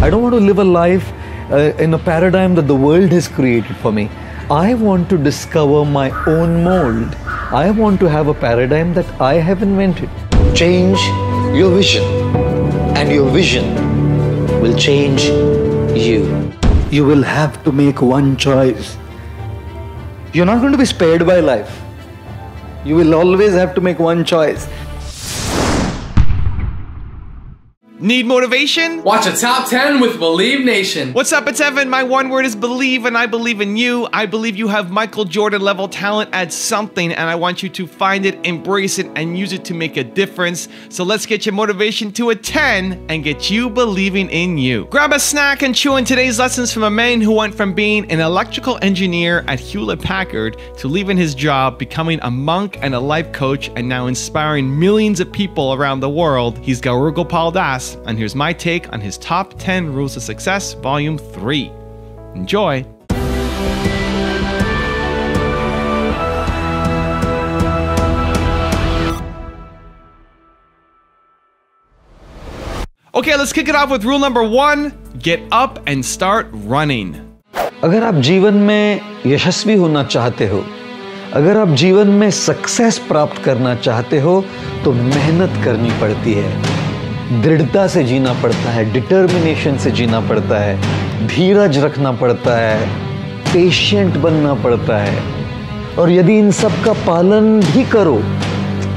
I don't want to live a life in a paradigm that the world has created for me. I want to discover my own mold. I want to have a paradigm that I have invented. Change your vision, and your vision will change you. You will have to make one choice. You're not going to be spared by life. You will always have to make one choice. Need motivation? Watch a top 10 with Believe Nation. What's up, it's Evan. My one word is believe, and I believe in you. I believe you have Michael Jordan level talent at something, and I want you to find it, embrace it, and use it to make a difference. So let's get your motivation to a 10 and get you believing in you. Grab a snack and chew in today's lessons from a man who went from being an electrical engineer at Hewlett-Packard to leaving his job, becoming a monk and a life coach, and now inspiring millions of people around the world. He's Gaur Gopal Das. And here's my take on his top 10 rules of success, volume 3. Enjoy. Okay, let's kick it off with rule number 1. Get up and start running. अगर आप जीवन में यशस्वी होना चाहते हो, अगर आप जीवन में सक्सेस प्राप्त करना चाहते हो, तो मेहनत करनी पड़ती है, दृढ़ता से जीना पड़ता है, डिटर्मिनेशन से जीना पड़ता है, धीरज रखना पड़ता है, पेशेंट बनना पड़ता है। और यदि इन सब का पालन भी करो,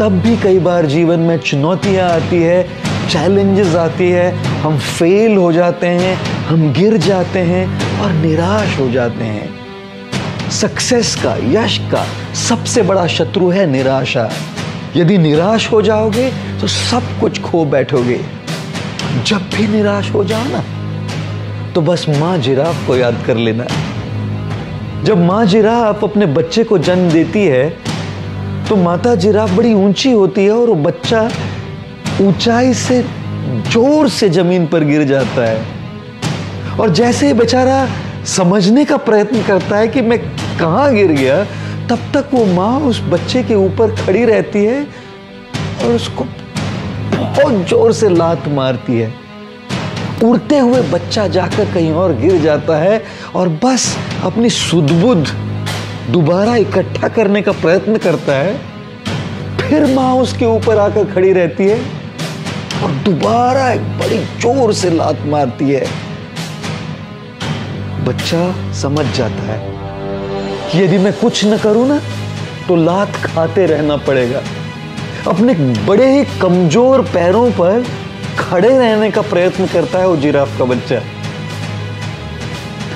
तब भी कई बार जीवन में चुनौतियां आती है, चैलेंजेस आती है, हम फेल हो जाते हैं, हम गिर जाते हैं और निराश हो जाते हैं। सक्सेस का, यश का सबसे बड़ा शत्रु है निराशा। यदि निराश हो जाओगे तो सब कुछ खो बैठोगे। जब भी निराश हो जाओ ना, तो बस माँ जिराफ को याद कर लेना। जब माँ जिराफ अपने बच्चे को जन्म देती है, तो माता जिराफ बड़ी ऊंची होती है और वो बच्चा ऊंचाई से जोर से जमीन पर गिर जाता है। और जैसे ही बेचारा समझने का प्रयत्न करता है कि मैं कहाँ गिर गया, तब तक वो माँ उस बच्चे के ऊपर खड़ी रहती है और उसको बहुत जोर से लात मारती है। उड़ते हुए बच्चा जाकर कहीं और गिर जाता है और बस अपनी सुध-बुध दोबारा इकट्ठा करने का प्रयत्न करता है। फिर माँ उसके ऊपर आकर खड़ी रहती है और दोबारा एक बड़ी जोर से लात मारती है। बच्चा समझ जाता है कि यदि मैं कुछ न करूं ना, तो लात खाते रहना पड़ेगा। अपने बड़े ही कमजोर पैरों पर खड़े रहने का प्रयत्न करता है वो जिराफ का बच्चा।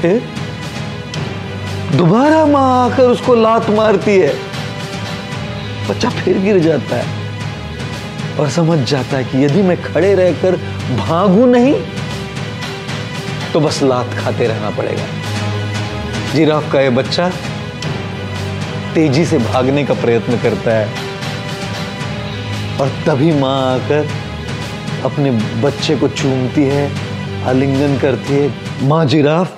फिर दोबारा मां आकर उसको लात मारती है, बच्चा फिर गिर जाता है और समझ जाता है कि यदि मैं खड़े रहकर भागूं नहीं, तो बस लात खाते रहना पड़ेगा। जिराफ का ये बच्चा तेजी से भागने का प्रयत्न करता है और तभी मां आकर अपने बच्चे को चूमती है, आलिंगन करती है। मां जिराफ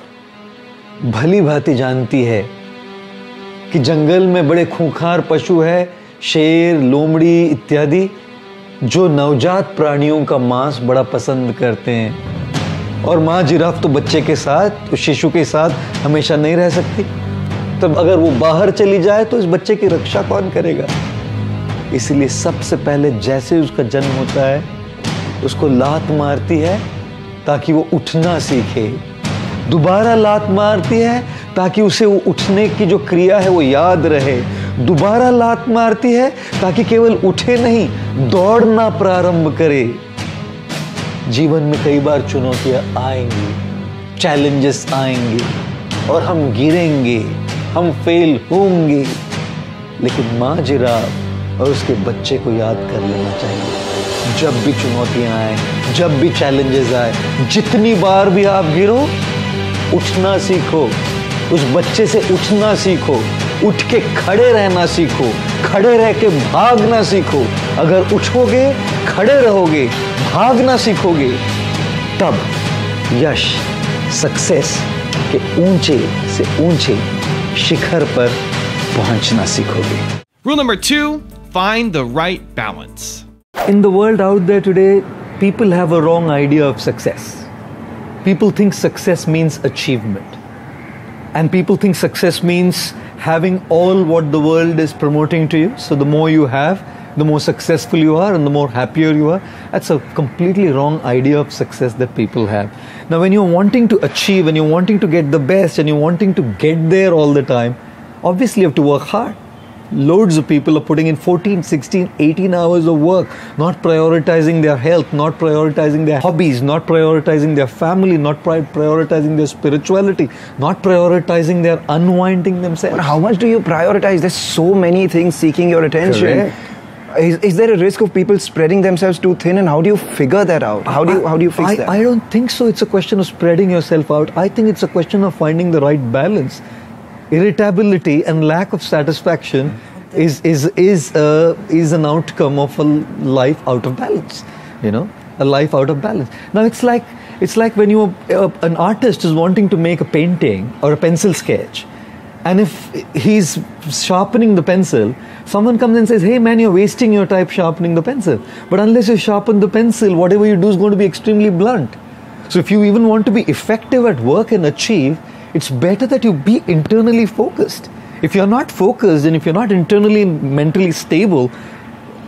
भली भांति जानती है कि जंगल में बड़े खूंखार पशु है, शेर, लोमड़ी इत्यादि, जो नवजात प्राणियों का मांस बड़ा पसंद करते हैं। और मां जिराफ तो बच्चे के साथ, उस शिशु के साथ हमेशा नहीं रह सकती। तब अगर वो बाहर चली जाए तो इस बच्चे की रक्षा कौन करेगा? इसलिए सबसे पहले जैसे उसका जन्म होता है, उसको लात मारती है ताकि वो उठना सीखे। दोबारा लात मारती है ताकि उसे वो उठने की जो क्रिया है वो याद रहे। दोबारा लात मारती है ताकि केवल उठे नहीं, दौड़ना प्रारंभ करे। जीवन में कई बार चुनौतियां आएंगी, चैलेंजेस आएंगे और हम गिरेंगे, हम फेल होंगे, लेकिन मां जिराफ और उसके बच्चे को याद कर लेना चाहिए। जब भी चुनौतियां आए, जब भी चैलेंजेस आए, जितनी बार भी आप गिरो, उठना सीखो। उस बच्चे से उठना सीखो, उठ के खड़े रहना सीखो, खड़े रह के भागना सीखो। अगर उठोगे, खड़े रहोगे, भागना सीखोगे, तब यश, सक्सेस के ऊंचे से ऊंचे शिखर पर पहुंचना सीखोगे। Rule number 2, find the right balance. In the world out there today, people have a wrong idea of success. people think success means achievement. And people think success means having all what the world is promoting to you. So the more you have, the more successful you are and the more happier you are. That's a completely wrong idea of success that people have. Now when you're wanting to achieve and you're wanting to get the best and you're wanting to get there all the time, obviously you have to work hard. Loads of people are putting in 14, 16, 18 hours of work, not prioritizing their health, not prioritizing their hobbies, not prioritizing their family, not prioritizing their spirituality, not prioritizing their unwinding themselves. But how much do you prioritize? There's so many things seeking your attention. Correct. Is there a risk of people spreading themselves too thin, and how do you figure that out? How do you fix that? I don't think so. It's a question of spreading yourself out. I think it's a question of finding the right balance. Irritability and lack of satisfaction is an outcome of a life out of balance. You know, a life out of balance. Now it's like when an artist is wanting to make a painting or a pencil sketch, and if he's sharpening the pencil, someone comes and says, "Hey man, you're wasting your time sharpening the pencil." But unless you sharpen the pencil, whatever you do is going to be extremely blunt. So if you even want to be effective at work and achieve, it's better that you be internally focused. If you're not focused and if you're not internally and mentally stable,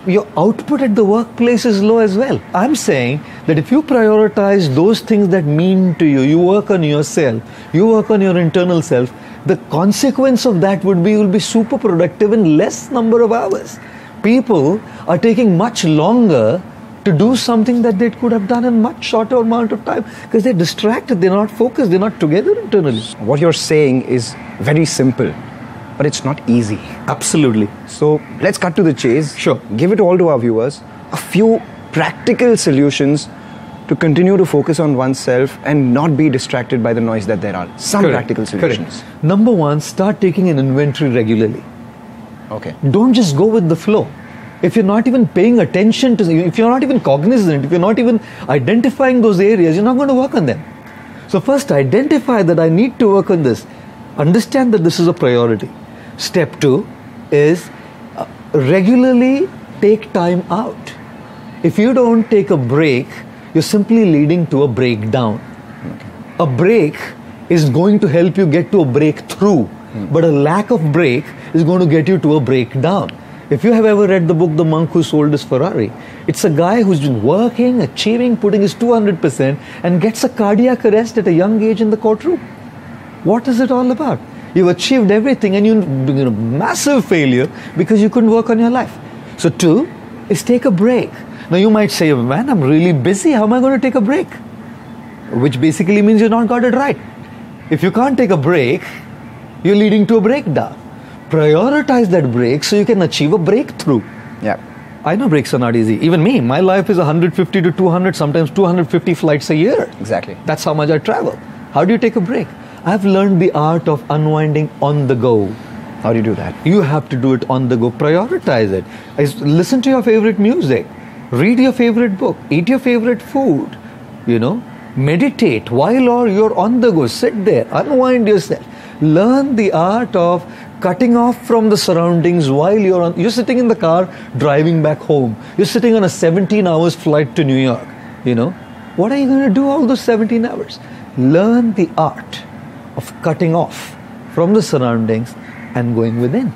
your output at the workplace is low as well. I'm saying that if you prioritize those things that mean to you, you work on yourself, you work on your internal self, the consequence of that would be you'll be super productive in less number of hours. People are taking much longer to do something that they could have done in much shorter amount of time because they're distracted, they're not focused, they're not together internally. What you're saying is very simple, but it's not easy. Absolutely. So let's cut to the chase. Sure. Give it all to our viewers. A few practical solutions to continue to focus on oneself and not be distracted by the noise that there are. Some practical solutions. Correct. Number one, start taking an inventory regularly. Okay. Don't just go with the flow. If you're not even paying attention to, if you're not even cognizant, if you're not even identifying those areas, you're not going to work on them. So first identify that I need to work on this. Understand that this is a priority. Step two is regularly take time out. If you don't take a break, you're simply leading to a breakdown. Okay. A break is going to help you get to a breakthrough, but a lack of break is going to get you to a breakdown. If you have ever read the book The Monk Who Sold His Ferrari, it's a guy who's been working, achieving, putting his 200% and gets a cardiac arrest at a young age in the courtroom. What is it all about? You've achieved everything and you're a massive failure because you couldn't work on your life. So two is take a break. Now you might say, man, I'm really busy. How am I going to take a break? Which basically means you've not got it right. If you can't take a break, you're leading to a breakdown. Prioritize that break so you can achieve a breakthrough. Yeah. I know breaks are not easy. Even me, my life is 150 to 200, sometimes 250 flights a year. Exactly. That's how much I travel. How do you take a break? I've learned the art of unwinding on the go. How do you do that? You have to do it on the go. Prioritize it. Listen to your favorite music. Read your favorite book. Eat your favorite food. Meditate while you're on the go. Sit there. Unwind yourself. Learn the art of cutting off from the surroundings while you're sitting in the car driving back home. You're sitting on a 17 hours flight to New York. What are you going to do all those 17 hours? Learn the art of cutting off from the surroundings and going within.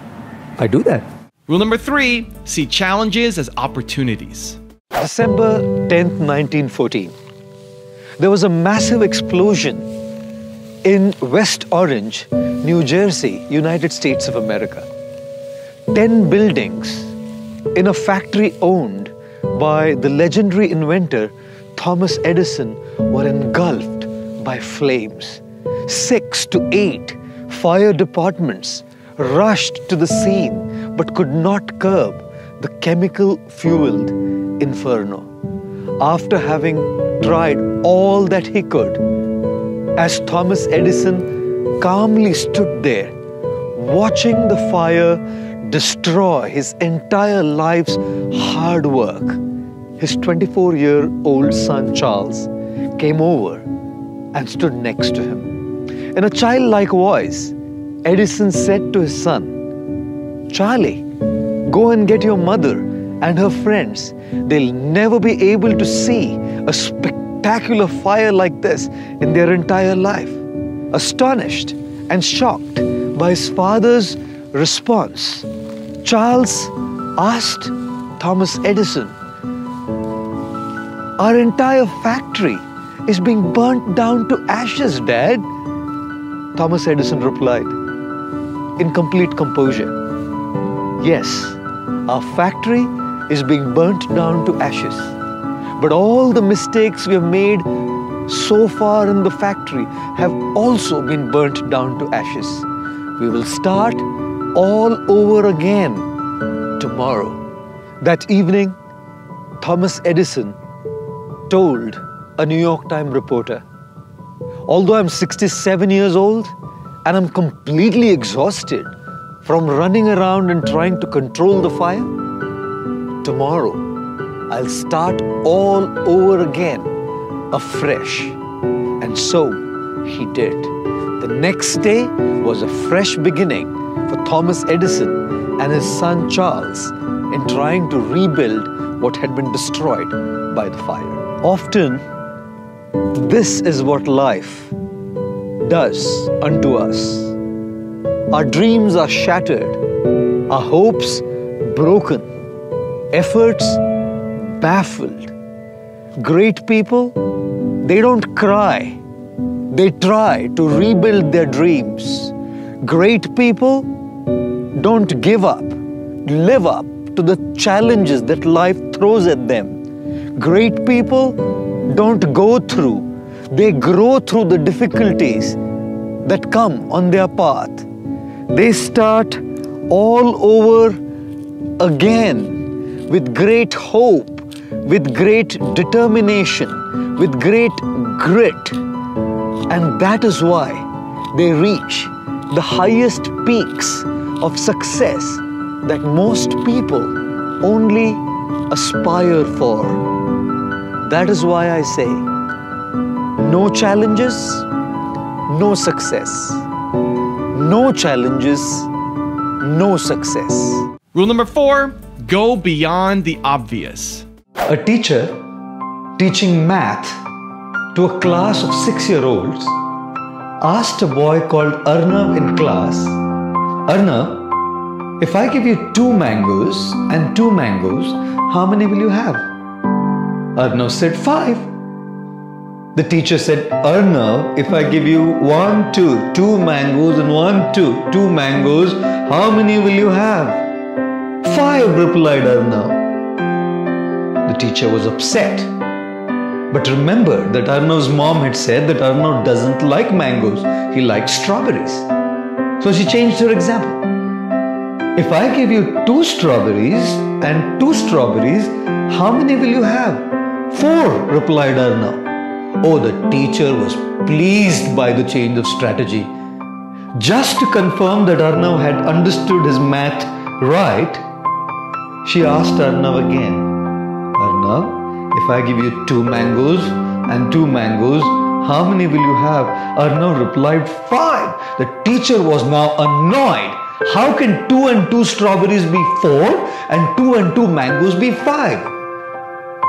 I do that. Rule number 3, see challenges as opportunities. December 10th, 1914. There was a massive explosion in West Orange, New Jersey, United States of America. 10 buildings in a factory owned by the legendary inventor Thomas Edison were engulfed by flames. 6 to 8 fire departments rushed to the scene but could not curb the chemical-fueled inferno. After having tried all that he could, as Thomas Edison calmly stood there, watching the fire destroy his entire life's hard work, his 24-year-old son Charles came over and stood next to him. In a childlike voice, Edison said to his son, "Charlie, go and get your mother and her friends. They'll never be able to see a spectacular spectacular fire like this in their entire life. Astonished and shocked by his father's response, Charles asked Thomas Edison, "Our entire factory is being burnt down to ashes, Dad." Thomas Edison replied in complete composure, "Yes, our factory is being burnt down to ashes. But all the mistakes we have made so far in the factory have also been burnt down to ashes. We will start all over again tomorrow." That evening, Thomas Edison told a New York Times reporter, "Although I'm 67 years old and I'm completely exhausted from running around and trying to control the fire, tomorrow I'll start all over again, afresh." And so he did. The next day was a fresh beginning for Thomas Edison and his son Charles in trying to rebuild what had been destroyed by the fire. Often, this is what life does unto us. Our dreams are shattered, our hopes broken, efforts baffled. Great people, they don't cry. They try to rebuild their dreams. Great people don't give up, live up to the challenges that life throws at them. Great people don't go through, they grow through the difficulties that come on their path. They start all over again with great hope, with great determination, with great grit. And that is why they reach the highest peaks of success that most people only aspire for. That is why I say, no challenges, no success. No challenges, no success. Rule number 4, go beyond the obvious. A teacher teaching math to a class of 6-year-olds asked a boy called Arnav in class, "Arnav, if I give you 2 mangoes and 2 mangoes, how many will you have?" Arnav said, 5. The teacher said, "Arnav, if I give you 1, 2 mangoes and 1, 2 mangoes, how many will you have?" 5, replied Arnav. The teacher was upset. But remember that Arnav's mom had said that Arnav doesn't like mangoes, he likes strawberries. So she changed her example. "If I give you 2 strawberries and 2 strawberries, how many will you have?" 4, replied Arnav. Oh, the teacher was pleased by the change of strategy. Just to confirm that Arnav had understood his math right, she asked Arnav again, "Arnav, if I give you 2 mangoes and 2 mangoes, how many will you have?" Arnav replied, 5. The teacher was now annoyed. How can 2 and 2 strawberries be 4 and 2 and 2 mangoes be 5?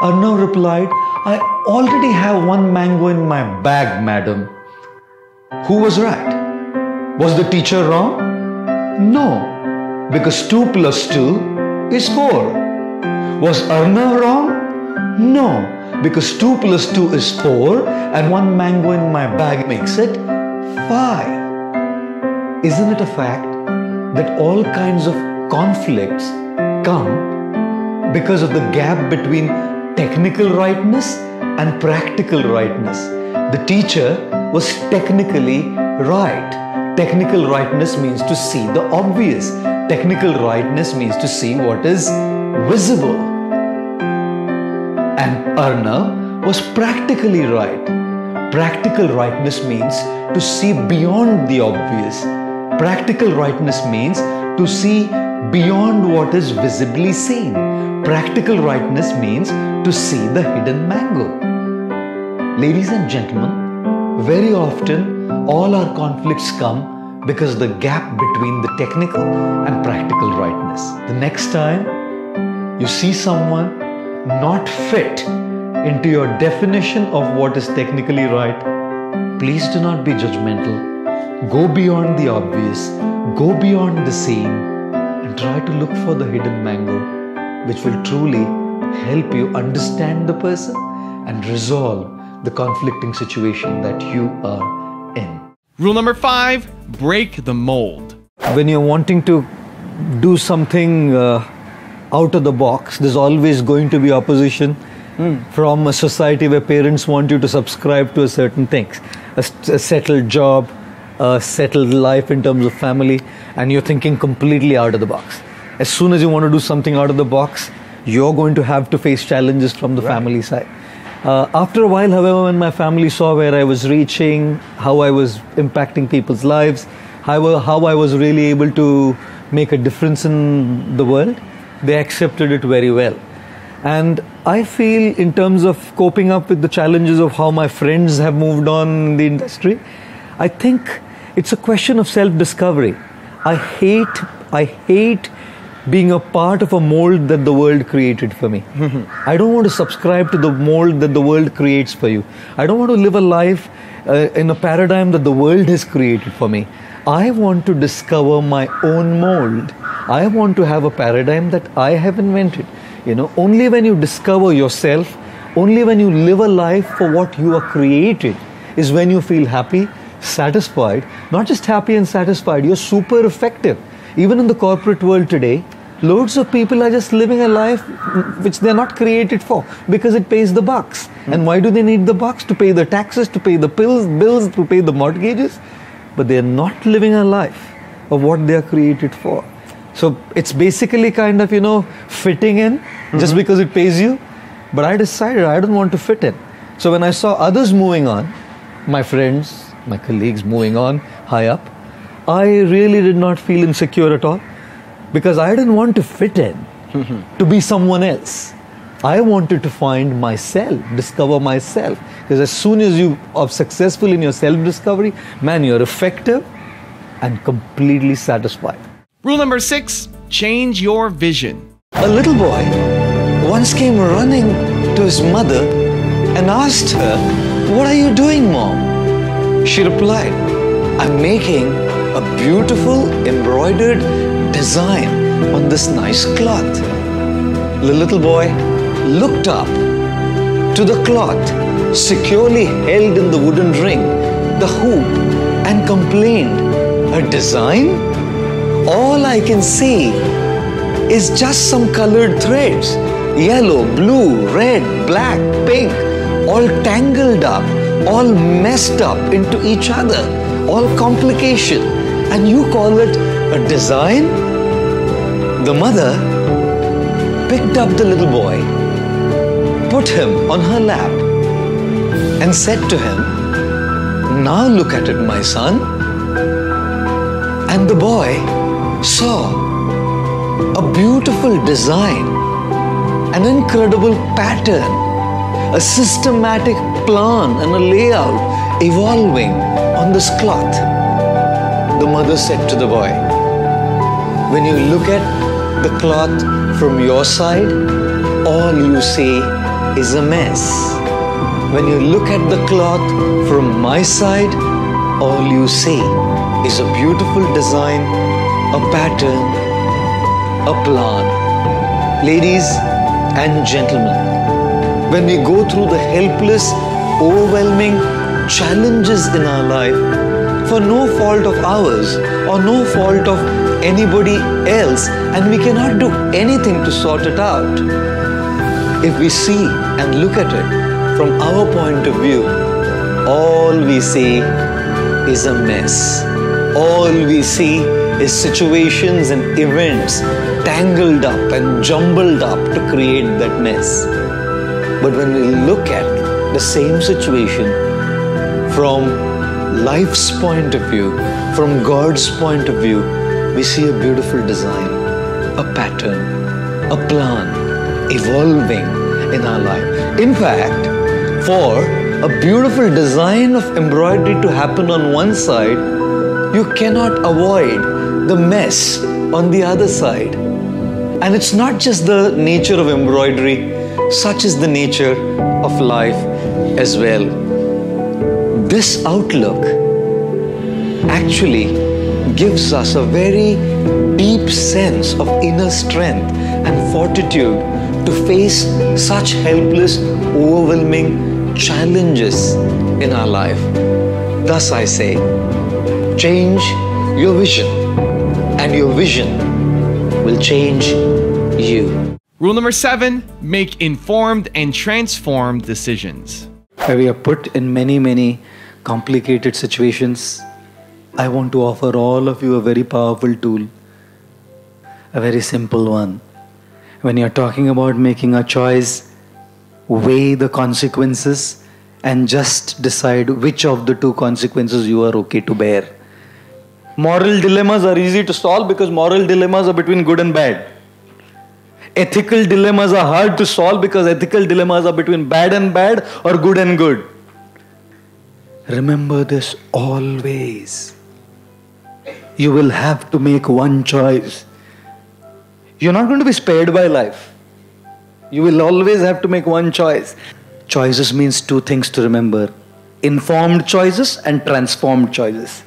Arnav replied, "I already have 1 mango in my bag, madam." Who was right? Was the teacher wrong? No, because 2 plus 2 is 4. Was Arnav wrong? No, because 2 plus 2 is 4 and 1 mango in my bag makes it 5. Isn't it a fact that all kinds of conflicts come because of the gap between technical rightness and practical rightness? The teacher was technically right. Technical rightness means to see the obvious. Technical rightness means to see what is visible. And Arnav was practically right. Practical rightness means to see beyond the obvious. Practical rightness means to see beyond what is visibly seen. Practical rightness means to see the hidden mango. Ladies and gentlemen, very often all our conflicts come because of the gap between the technical and practical rightness. The next time you see someone not fit into your definition of what is technically right, please do not be judgmental. Go beyond the obvious, go beyond the same, and try to look for the hidden mango, which will truly help you understand the person and resolve the conflicting situation that you are in. Rule number 5, break the mold. When you're wanting to do something out of the box, there's always going to be opposition from a society where parents want you to subscribe to a certain things, a settled job, a settled life in terms of family, and you're thinking completely out of the box. As soon as you want to do something out of the box, you're going to have to face challenges from the family side. After a while, however, when my family saw where I was reaching, how I was impacting people's lives, how I was really able to make a difference in the world, they accepted it very well. And I feel in terms of coping up with the challenges of how my friends have moved on in the industry, I think it's a question of self-discovery. I hate being a part of a mold that the world created for me. I don't want to subscribe to the mold that the world creates for you. I don't want to live a life in a paradigm that the world has created for me. I want to discover my own mold. I want to have a paradigm that I have invented. Only when you discover yourself, only when you live a life for what you are created, is when you feel happy, satisfied. Not just happy and satisfied, you're super effective. Even in the corporate world today, loads of people are just living a life which they're not created for because it pays the bucks. And why do they need the bucks? To pay the taxes, to pay the bills, to pay the mortgages. But they're not living a life of what they are created for. So it's basically kind of, fitting in just because it pays you. But I decided I don't want to fit in. So when I saw others moving on, my friends, my colleagues moving on high up, I really did not feel insecure at all because I didn't want to fit in, to be someone else. I wanted to find myself, discover myself. Because as soon as you are successful in your self-discovery, man, you're effective and completely satisfied. Rule number 6, change your vision. A little boy once came running to his mother and asked her, "What are you doing, Mom?" She replied, "I'm making a beautiful embroidered design on this nice cloth." The little boy looked up to the cloth securely held in the wooden ring, the hoop, and complained, "A design? All I can see is just some colored threads, yellow, blue, red, black, pink, all tangled up, all messed up into each other, all complication, and you call it a design?" The mother picked up the little boy, put him on her lap, and said to him, "Now look at it, my son." And the boy saw a beautiful design, an incredible pattern, a systematic plan and a layout evolving on this cloth. The mother said to the boy, "When you look at the cloth from your side, all you see is a mess. When you look at the cloth from my side, all you see is a beautiful design, a pattern, a plan." Ladies and gentlemen, when we go through the helpless, overwhelming challenges in our life for no fault of ours or no fault of anybody else, and we cannot do anything to sort it out, if we see and look at it from our point of view, all we see is a mess. All we see is situations and events tangled up and jumbled up to create that mess. But when we look at the same situation from life's point of view, from God's point of view, we see a beautiful design, a pattern, a plan evolving in our life. In fact, for a beautiful design of embroidery to happen on one side, you cannot avoid the mess on the other side. And it's not just the nature of embroidery. such is the nature of life as well. This outlook actually gives us a very deep sense of inner strength and fortitude to face such helpless, overwhelming challenges in our life. Thus I say, change your vision, and your vision will change you. Rule number 7, make informed and transformed decisions. Where we are put in many complicated situations, I want to offer all of you a very powerful tool, a very simple one. When you're talking about making a choice, weigh the consequences and just decide which of the two consequences you are okay to bear. Moral dilemmas are easy to solve because moral dilemmas are between good and bad. Ethical dilemmas are hard to solve because ethical dilemmas are between bad and bad or good and good. Remember this always. You will have to make one choice. You're not going to be spared by life. You will always have to make one choice. Choices means two things to remember: informed choices and transformed choices.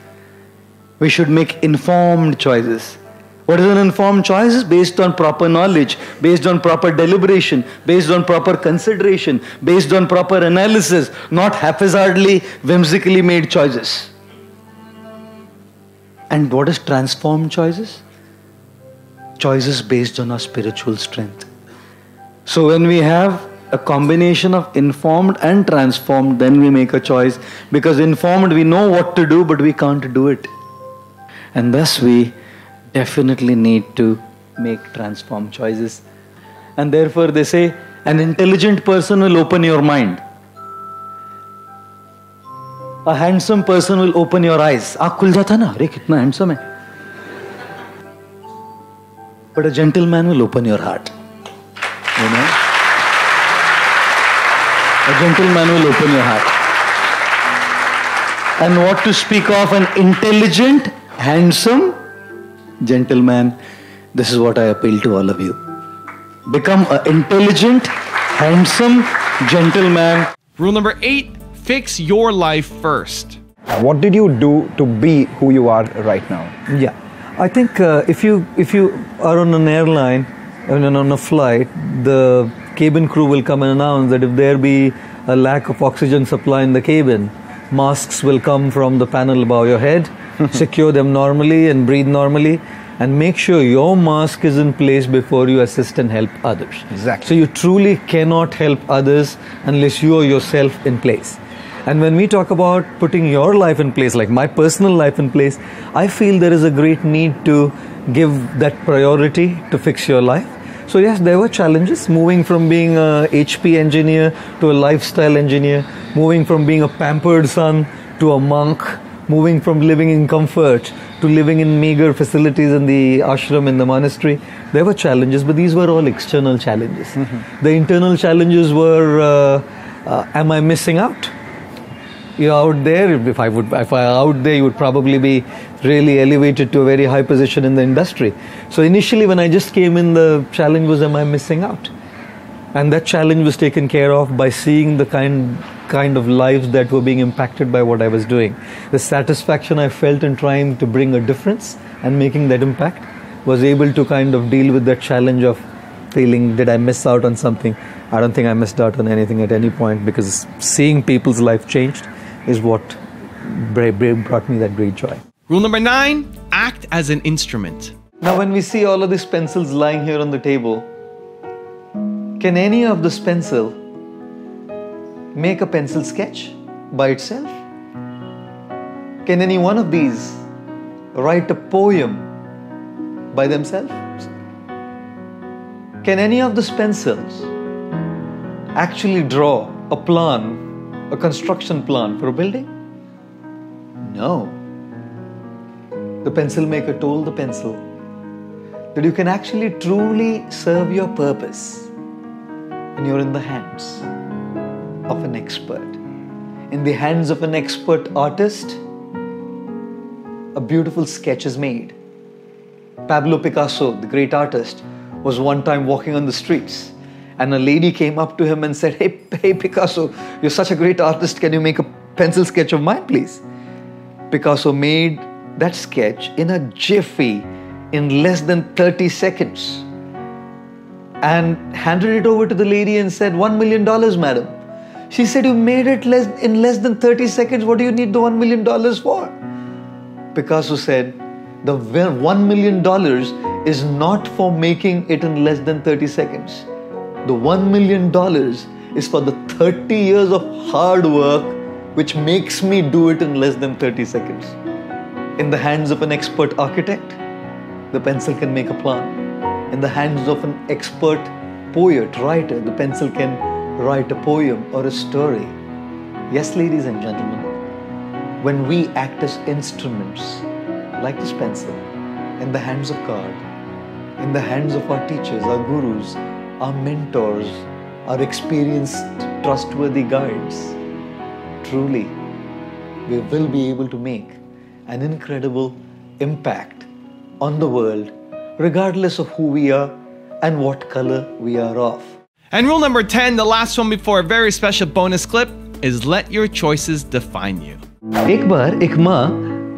We should make informed choices. What is an informed choice? Is based on proper knowledge, based on proper deliberation, based on proper consideration, based on proper analysis, not haphazardly, whimsically made choices. And what is transformed choices? Choices based on our spiritual strength. So when we have a combination of informed and transformed, then we make a choice. Because informed, we know what to do, but we can't do it. And thus we definitely need to make transformed choices. And therefore they say, an intelligent person will open your mind. A handsome person will open your eyes. Aakh khul jata na, अरे कितना handsome है. But a gentleman will open your heart. You know? A gentleman will open your heart. And what to speak of an intelligent, handsome gentleman, this is what I appeal to all of you. Become an intelligent, handsome gentleman. Rule number 8, fix your life first. What did you do to be who you are right now? Yeah, I think if you are on an airline and on a flight, the cabin crew will come and announce that if there be a lack of oxygen supply in the cabin, masks will come from the panel above your head, secure them normally and breathe normally, and make sure your mask is in place before you assist and help others. Exactly. So you truly cannot help others unless you are yourself in place. And when we talk about putting your life in place, like my personal life in place, I feel there is a great need to give that priority to fix your life. So yes, there were challenges, moving from being a HP engineer to a lifestyle engineer, moving from being a pampered son to a monk, moving from living in comfort to living in meager facilities in the ashram, in the monastery. There were challenges, but these were all external challenges. The internal challenges were, am I missing out? You're out there. If I out there, you would probably be really elevated to a very high position in the industry. So initially, when I just came in, the challenge was, am I missing out? And that challenge was taken care of by seeing the kind of lives that were being impacted by what I was doing. The satisfaction I felt in trying to bring a difference and making that impact was able to kind of deal with that challenge of feeling, did I miss out on something? I don't think I missed out on anything at any point, because seeing people's life changed is what brought me that great joy. Rule number 9, act as an instrument. Now when we see all of these pencils lying here on the table, can any of this pencil make a pencil sketch by itself? Can any one of these write a poem by themselves? Can any of these pencils actually draw a plan, a construction plan for a building? No. The pencil maker told the pencil that you can actually truly serve your purpose when you're in the hands of an expert. In the hands of an expert artist, a beautiful sketch is made. Pablo Picasso, the great artist, was one time walking on the streets, and a lady came up to him and said, hey Picasso, you're such a great artist, can you make a pencil sketch of mine please? Picasso made that sketch in a jiffy, in less than 30 seconds, and handed it over to the lady and said, $1 million, madam. She said, you made it in less than 30 seconds, what do you need the $1 million for? Picasso said, the $1 million is not for making it in less than 30 seconds. The $1 million is for the 30 years of hard work which makes me do it in less than 30 seconds. In the hands of an expert architect, the pencil can make a plan. In the hands of an expert poet, writer, the pencil can write a poem or a story. Yes, ladies and gentlemen, when we act as instruments, like this pencil, in the hands of God, in the hands of our teachers, our gurus, our mentors, our experienced, trustworthy guides, truly, we will be able to make an incredible impact on the world, regardless of who we are and what color we are of. And rule number 10, the last one before a very special bonus clip, is let your choices define you. एक बार एक माँ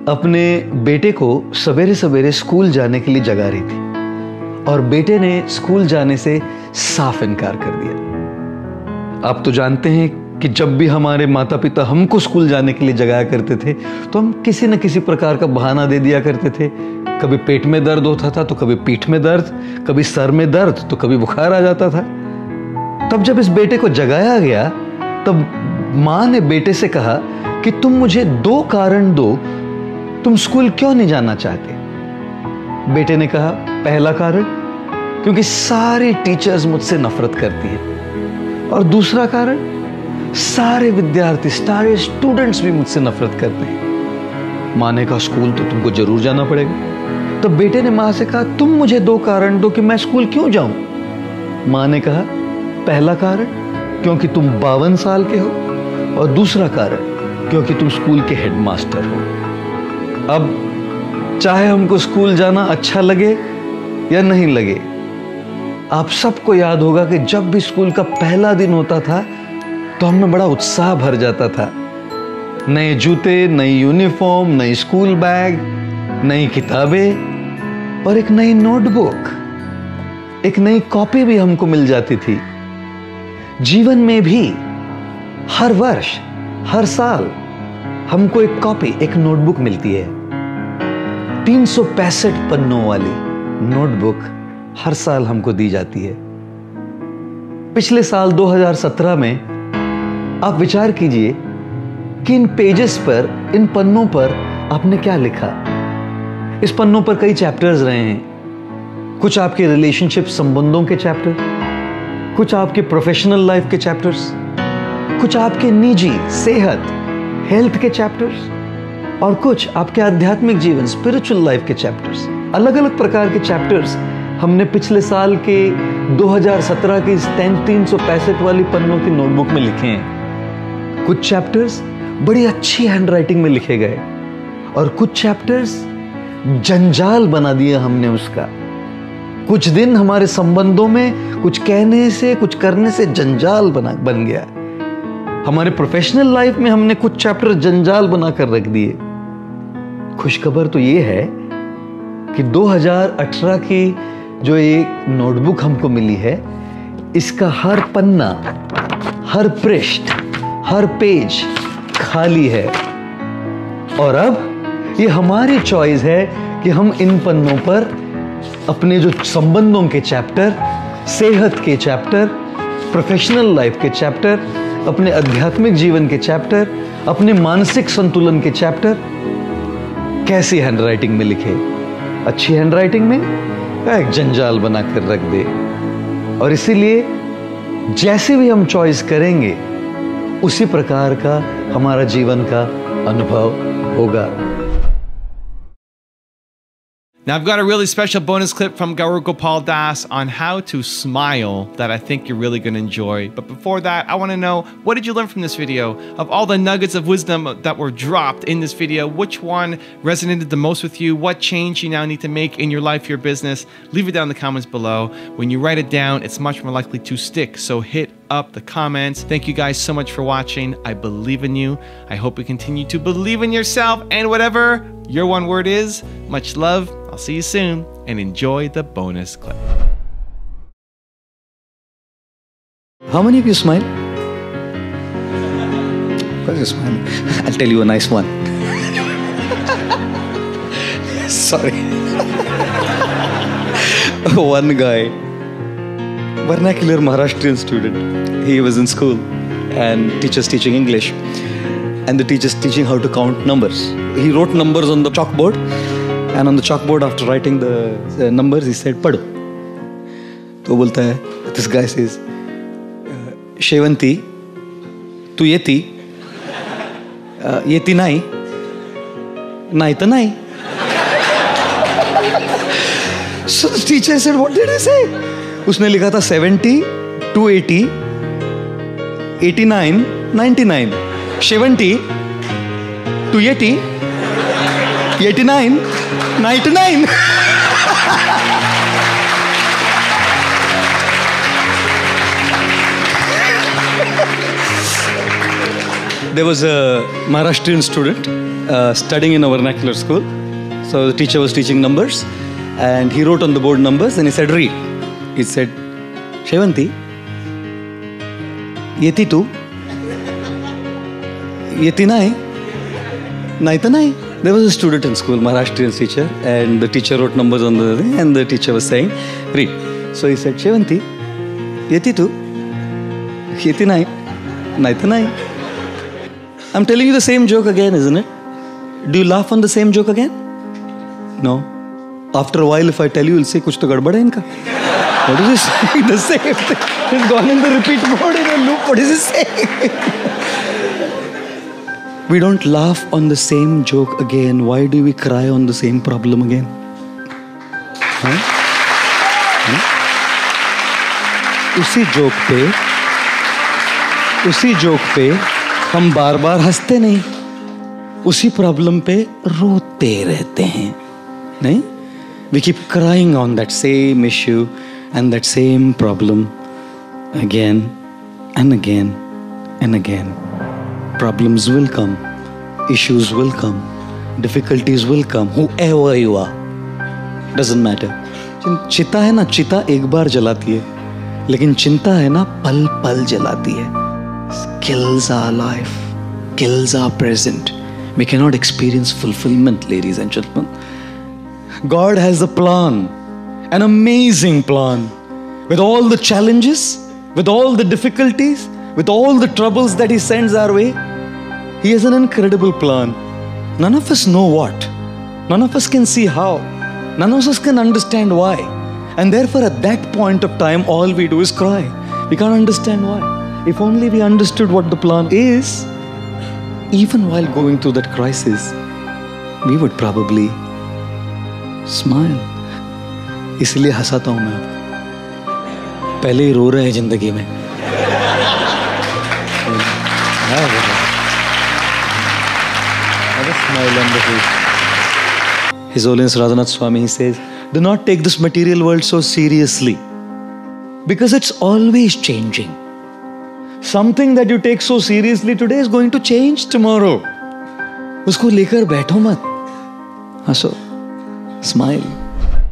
अपने बेटे को सवेरे सवेरे school जाने के लिए जगा रही थी और बेटे ने स्कूल जाने से साफ इनकार कर दिया। आप तो जानते हैं कि जब भी हमारे माता पिता हमको स्कूल जाने के लिए जगाया करते थे तो हम किसी न किसी प्रकार का बहाना दे दिया करते थे। कभी पेट में दर्द होता था तो कभी पीठ में दर्द, कभी सर में दर्द तो कभी बुखार आ जाता था। तब जब इस बेटे को जगाया गया तब माँ ने बेटे से कहा कि तुम मुझे 2 कारण दो, तुम स्कूल क्यों नहीं जाना चाहते? बेटे ने कहा, पहला कारण, क्योंकि सारे टीचर्स मुझसे नफरत करती हैं, और दूसरा कारण, सारे विद्यार्थी, सारे स्टूडेंट्स भी मुझसे नफरत करते हैं। माँ ने कहा, स्कूल तो तुमको जरूर जाना पड़ेगा। तब बेटे ने माँ से कहा, तुम मुझे 2 कारण दो कि मैं स्कूल क्यों जाऊं? माँ ने कहा, पहला कारण, क्योंकि तुम 52 साल के हो, और दूसरा कारण, क्योंकि तुम स्कूल के हेडमास्टर हो। अब चाहे हमको स्कूल जाना अच्छा लगे या नहीं लगे, आप सबको याद होगा कि जब भी स्कूल का पहला दिन होता था तो हमें बड़ा उत्साह भर जाता था। नए जूते, नई यूनिफॉर्म, नई स्कूल बैग, नई किताबें और एक नई नोटबुक, एक नई कॉपी भी हमको मिल जाती थी। जीवन में भी हर वर्ष, हर साल हमको एक कॉपी, एक नोटबुक मिलती है। 365 पन्नों वाली नोटबुक हर साल हमको दी जाती है। पिछले साल 2017 में आप विचार कीजिए कि इन पेजेस पर, इन पन्नों पर आपने क्या लिखा। इस पन्नों पर कई चैप्टर्स रहे हैं। कुछ आपके रिलेशनशिप, संबंधों के चैप्टर, कुछ आपके प्रोफेशनल लाइफ के चैप्टर्स, कुछ आपके निजी सेहत, हेल्थ के चैप्टर्स, और कुछ आपके आध्यात्मिक जीवन, स्पिरिचुअल लाइफ के चैप्टर्स। अलग अलग प्रकार के चैप्टर्स हमने पिछले साल के 2017 की 365 वाली पन्नों की नोटबुक में लिखे हैं। कुछ चैप्टर्स बड़ी अच्छी हैंडराइटिंग में लिखे गए और कुछ चैप्टर्स जंजाल बना दिया हमने उसका। कुछ दिन हमारे संबंधों में कुछ कहने से, कुछ करने से जंजाल बन गया। हमारे प्रोफेशनल लाइफ में हमने कुछ चैप्टर जंजाल बनाकर रख दिए। खुशखबर तो ये है कि 2018 की जो एक नोटबुक हमको मिली है, इसका हर पन्ना, हर पृष्ठ, हर पेज खाली है। और अब ये हमारी चॉइस है कि हम इन पन्नों पर अपने जो संबंधों के चैप्टर, सेहत के चैप्टर, प्रोफेशनल लाइफ के चैप्टर, अपने आध्यात्मिक जीवन के चैप्टर, अपने मानसिक संतुलन के चैप्टर कैसी हैंडराइटिंग में लिखे। अच्छी हैंडराइटिंग में एक जंजाल बनाकर रख दे। और इसीलिए जैसे भी हम चॉइस करेंगे उसी प्रकार का हमारा जीवन का अनुभव होगा। Now, I've got a really special bonus clip from Gaurav Gopal Das on how to smile that I think you're really going to enjoy. But before that, I want to know, what did you learn from this video? Of all the nuggets of wisdom that were dropped in this video, which one resonated the most with you? What change you now need to make in your life, your business? Leave it down in the comments below. When you write it down, it's much more likely to stick. So hit up the comments. Thank you guys so much for watching. I believe in you. I hope you continue to believe in yourself and whatever your one word is. Much love. I'll see you soon and enjoy the bonus clip. How many of you smile? Of course you smile. I'll tell you a nice one. Sorry. One guy, vernacular Maharashtrian student. He was in school and teacher's teaching English. And the teacher's teaching how to count numbers. He wrote numbers on the chalkboard. And on the chalkboard, after writing the numbers, he said, "Pado." तो बोलता है, this guy says, "Shevanti, tu yeti, yeti nai, nai ta nai." So the teacher said, "What did I say?" उसने लिखा था 70, 280, 89, 99. 70, 280, 89, 99. There was a Maharashtrian student studying in a vernacular school. So the teacher was teaching numbers and he wrote on the board numbers and he said, "Read." He said, "Shevanti, yeti tu, yeti nai, nai ta nai." There was a student in school, Maharashtrian teacher, and the teacher wrote numbers on the thing, and the teacher was saying, "Read." So he said, "Shevanti, yeti tu, yeti nai, nai ta nai." I'm telling you the same joke again, isn't it? Do you laugh on the same joke again? No. After a while, if I tell you, you'll say, "Kuch to gadbad hai inka." What is he saying? The same thing. He's gone in the repeat mode in a loop. What is he saying? We don't laugh on the same joke again. Why do we cry on the same problem again? Huh? Huh? उसी joke पे हम बार बार हंसते नहीं, उसी problem पे रोते रहते हैं, नहीं? We keep crying on that same issue and that same problem again and again and again. Problems will come, issues will come, difficulties will come, whoever you are, doesn't matter. चिता है ना, चिता एक बार जलाती है, लेकिन चिंता है ना, पल पल जलाती है. Kills our life, kills our present. We cannot experience fulfillment, ladies and gentlemen. God has a plan, an amazing plan, with all the challenges, with all the difficulties, with all the troubles that He sends our way. He has an incredible plan. None of us know what. None of us can see how. None of us can understand why. And therefore, at that point of time, all we do is cry. We can't understand why. If only we understood what the plan is, even while going through that crisis, we would probably smile. इसलिए हंसाता हूं मैं आपको. पहले ही रो रहे हैं जिंदगी में. Have a smile on the face. His Holiness Radhanath Swami, he says, "Do not take this material world so seriously, because it's always changing. Something that you take so seriously today is going to change tomorrow. उसको लेकर बैठो मत, हंसो, smile."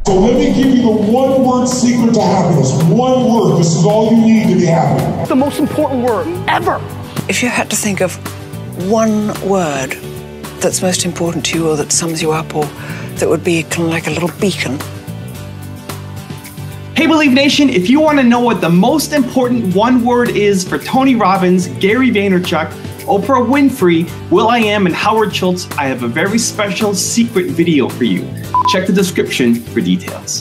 So let me give you the one word secret to happiness. One word. This is all you need to be happy. The most important word ever. If you had to think of one word that's most important to you, or that sums you up, or that would be kind of like a little beacon. Hey Believe Nation, if you want to know what the most important one word is for Tony Robbins, Gary Vaynerchuk, Oprah Winfrey, will.i.am, and Howard Schultz, I have a very special secret video for you. Check the description for details.